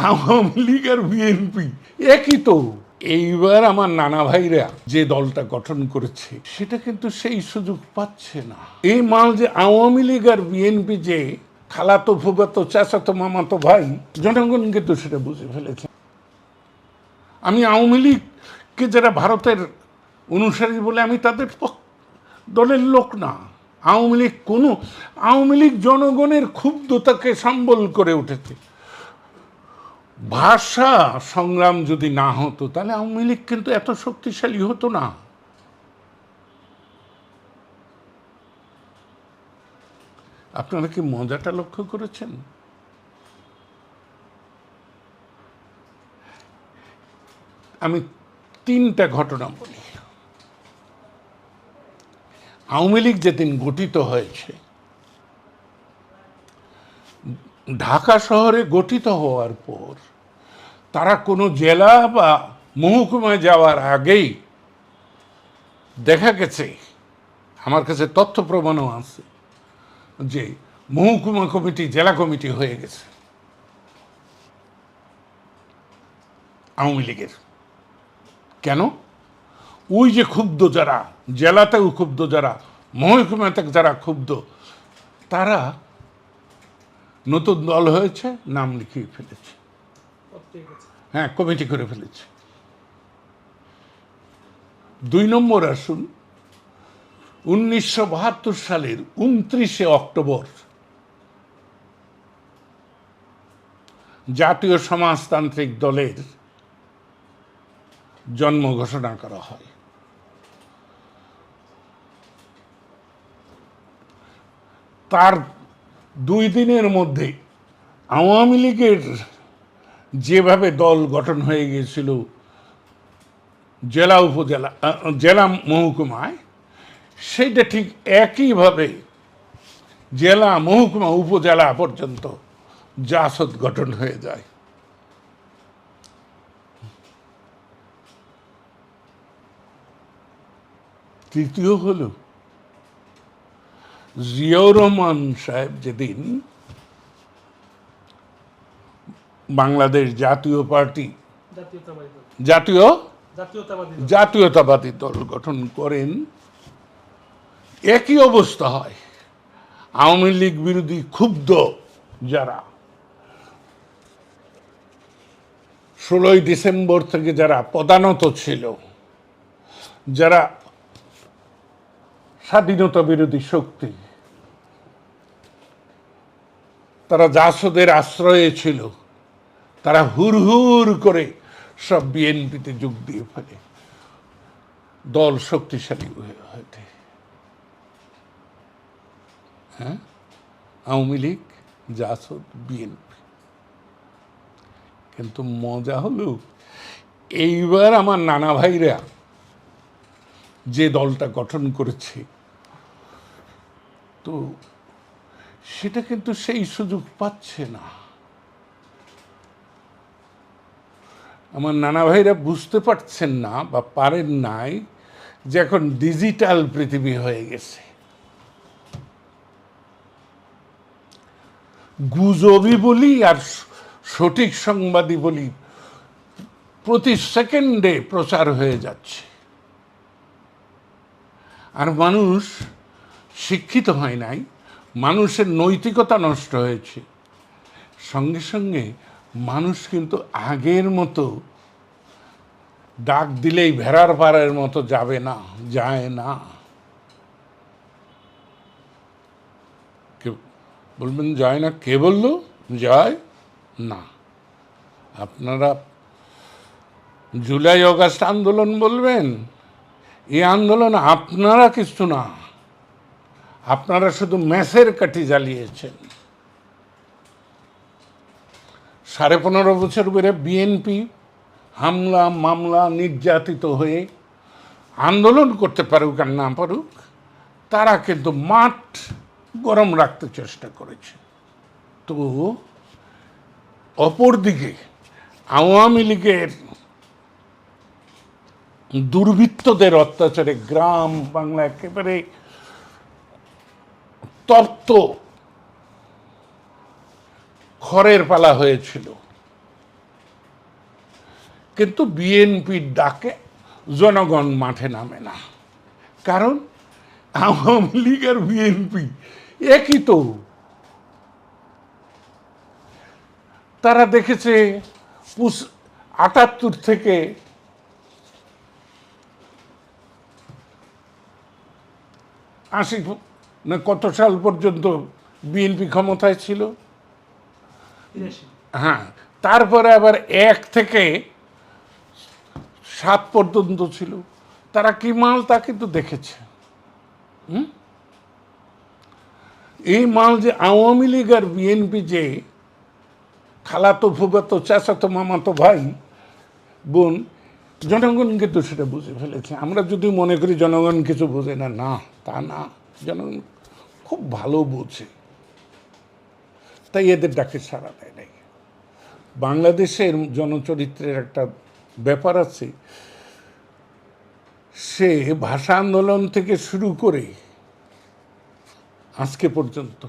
আওয়ামী লীগ আর BNP একই তো। এইবার আমার নানা ভাইরা যে দলটা গঠন করেছে সেটা কিন্তু সেই সুযোগ পাচ্ছে না। এই মাল যে আওয়ামী লীগ আর বিএনপি যে খালাতো ফুফাতো চাচাতো মামাতো ভাই, জনগণ কিন্তু সেটা বুঝে ফেলেছে। আমি আওয়ামী লীগকে যারা ভারতের অনুসারী বলে আমি তাদের দলের লোক না। আওয়ামী লীগ জনগণের ক্ষুব্ধতাকে সম্বল করে উঠেছে। ভাষা সংগ্রাম যদি না হতো তাহলে আওয়ামী লীগ কিন্তু এত শক্তিশালী হতো না। আপনারা কি মজাটা লক্ষ্য করেছেন? আমি 3টা ঘটনা বলি। আওয়ামী লীগ যেদিন গঠিত হয়েছে, ঢাকা শহরে গঠিত হওয়ার পর তারা কোনো জেলা বা মহকুমায় যাওয়ার আগেই দেখা গেছে, আমার কাছে তথ্য প্রমাণও আছে, যে মহকুমা কমিটি জেলা কমিটি হয়ে গেছে আওয়ামী লীগের। কেন? ওই যে ক্ষুব্ধ যারা, জেলাতেও ক্ষুব্ধ যারা, মহকুমাতে যারা ক্ষুব্ধ, তারা নতুন দল হয়েছে, নাম লিখিয়ে ফেলেছে, হ্যাঁ, কমিটি করে ফেলেছে। 2 নম্বর আসুন, 1972 সালের 29শে অক্টোবর জাতীয় সমাজতান্ত্রিক দলের জন্ম ঘোষণা করা হয়। তার 2 দিনের মধ্যে আওয়ামী লীগের যেভাবে দল গঠন হয়ে গিয়েছিল জেলা উপজেলা, জেলা মহকুমায়, সেইটা ঠিক একইভাবে জেলা মহকুমা উপজেলা পর্যন্ত জাসদ গঠন হয়ে যায়। তৃতীয় হল, জিয়াউর রহমান সাহেব যেদিন বাংলাদেশ জাতীয় পার্টি জাতীয়তাবাদী দল গঠন করেন, একই অবস্থা হয়। আওয়ামী লীগ বিরোধী ক্ষুব্ধ যারা 16ই ডিসেম্বর থেকে যারা পদানত ছিল, যারা স্বাধীনতা বিরোধী শক্তি, তারা জাসদের আশ্রয়ে ছিল, তারা হুড়হুড় করে সব বিএনপিতে যোগ দিয়ে ফেলে, দল শক্তিশালী হয়ে ওঠে। হ্যাঁ, আওয়ামী লীগ, জাসদ, বিএনপি। কিন্তু মজা হলো, এইবার আমার নানা ভাইরা যে দলটা গঠন করেছে, তো সেটা কিন্তু সেই সুযোগ পাচ্ছে না। আমার নানা ভাইরা বুঝতে পারছেন না বা পারেন নাই যে এখন ডিজিটাল পৃথিবী হয়ে গেছে। গুজবই বলি আর সঠিক সংবাদই বলি, প্রতি সেকেন্ডে প্রচার হয়ে যাচ্ছে। আর মানুষ শিক্ষিত হয় নাই, মানুষের নৈতিকতা নষ্ট হয়েছে। সঙ্গে সঙ্গে মানুষ কিন্তু আগের মতো ডাক দিলেই ভেড়ার পাড়ের মতো যাবে না, যায় না। বলবেন যায় না, কে বলল যায় না? আপনারা জুলাই অগাস্ট আন্দোলন বলবেন, এই আন্দোলন আপনারা কিছু না, আপনারা শুধু ম্যাসের কাঠি জ্বালিয়েছেন। 15.5 বছর ধরে বিএনপি হামলা মামলা নির্যাতিত হয়ে আন্দোলন করতে পারুক আর না পারুক, তারা কিন্তু মাঠ গরম রাখতে চেষ্টা করেছে। তো অপরদিকে আওয়ামী লীগের দুর্বৃত্তদের অত্যাচারে গ্রাম বাংলা একেবারে তপ্ত খড়ের পালা হয়েছিল। কিন্তু বিএনপির ডাকে জনগণ মাঠে নামে না, কারণ আওয়ামী লীগ আর বিএনপি একই তো। তারা দেখেছে ৭৮ থেকে আশি না কত সাল পর্যন্ত বিএনপি ক্ষমতায় ছিল। হ্যাঁ, তারপরে আবার ১ থেকে ৭ পর্যন্ত ছিল। তারা কি মাল তা কিন্তু দেখেছে। এই মাল যে আওয়ামী লীগ আর বিএনপি যে খালাতো ফুফাতো চাচাতো মামাতো ভাই বোন, জনগণ কিন্তু সেটা বুঝে ফেলেছে। আমরা যদি মনে করি জনগণ কিছু বোঝে না, না তা না, জনগণ খুব ভালো বোঝে, তাই এদের ডাকে সাড়া দেয় নাই। বাংলাদেশের জনচরিত্রের একটা ব্যাপার আছে, সে ভাষা আন্দোলন থেকে শুরু করে আজকে পর্যন্ত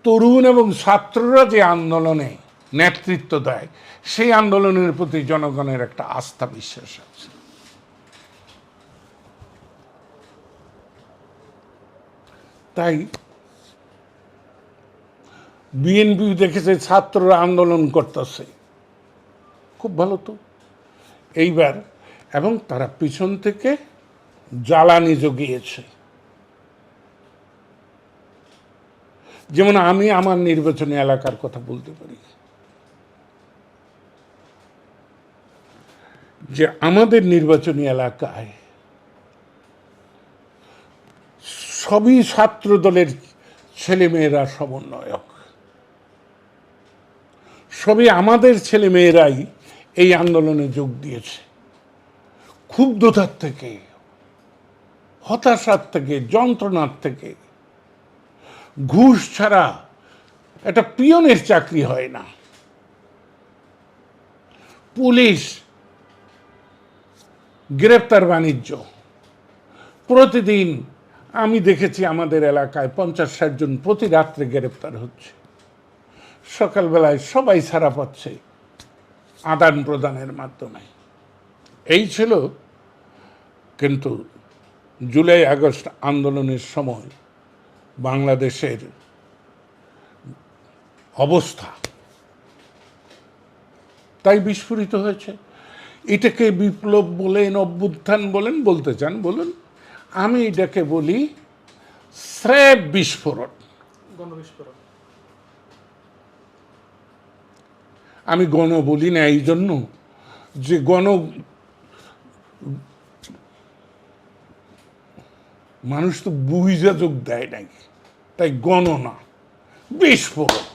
তরুণ এবং ছাত্ররা যে আন্দোলনে নেতৃত্ব দেয়, সেই আন্দোলনের প্রতি জনগণের একটা আস্থা বিশ্বাস আছে। তাই বিএনপি দেখেছে ছাত্ররা আন্দোলন করতেছে, খুব ভালো তো এইবার, এবং তারা পিছন থেকে জ্বালানি জুগিয়েছে। যেমন আমি আমার নির্বাচনী এলাকার কথা বলতে পারি, যে আমাদের নির্বাচনী এলাকায় সবই ছাত্র দলের ছেলেমেয়েরা সমন্বয়ক, সবই আমাদের ছেলেমেয়েরাই এই আন্দোলনে যোগ দিয়েছে। ক্ষুব্ধতার থেকে, হতাশার থেকে, যন্ত্রণার থেকে। ঘুষ ছাড়া একটা পিয়নের চাকরি হয় না। পুলিশ গ্রেপ্তার বাণিজ্য প্রতিদিন আমি দেখেছি আমাদের এলাকায় ৫০-৬০ জন প্রতি রাত্রে গ্রেপ্তার হচ্ছে। সকালবেলায় সবাই ছাড়া পাচ্ছে আদান প্রদানের মাধ্যমে। এই ছিল কিন্তু জুলাই আগস্ট আন্দোলনের সময় বাংলাদেশের অবস্থা, তাই বিস্ফোরিত হয়েছে। এটাকে বিপ্লব বলেন, অভ্যুত্থান বলেন, বলতে চান বলুন, আমি এটাকে বলি স্রেফ বিস্ফোরণ, গণবিস্ফোরণ। আমি গণ বলি না এই জন্য যে মানুষ তো বুঝা যোগ দেয় নাই, তাই গণ না, বিস্ফোরণ।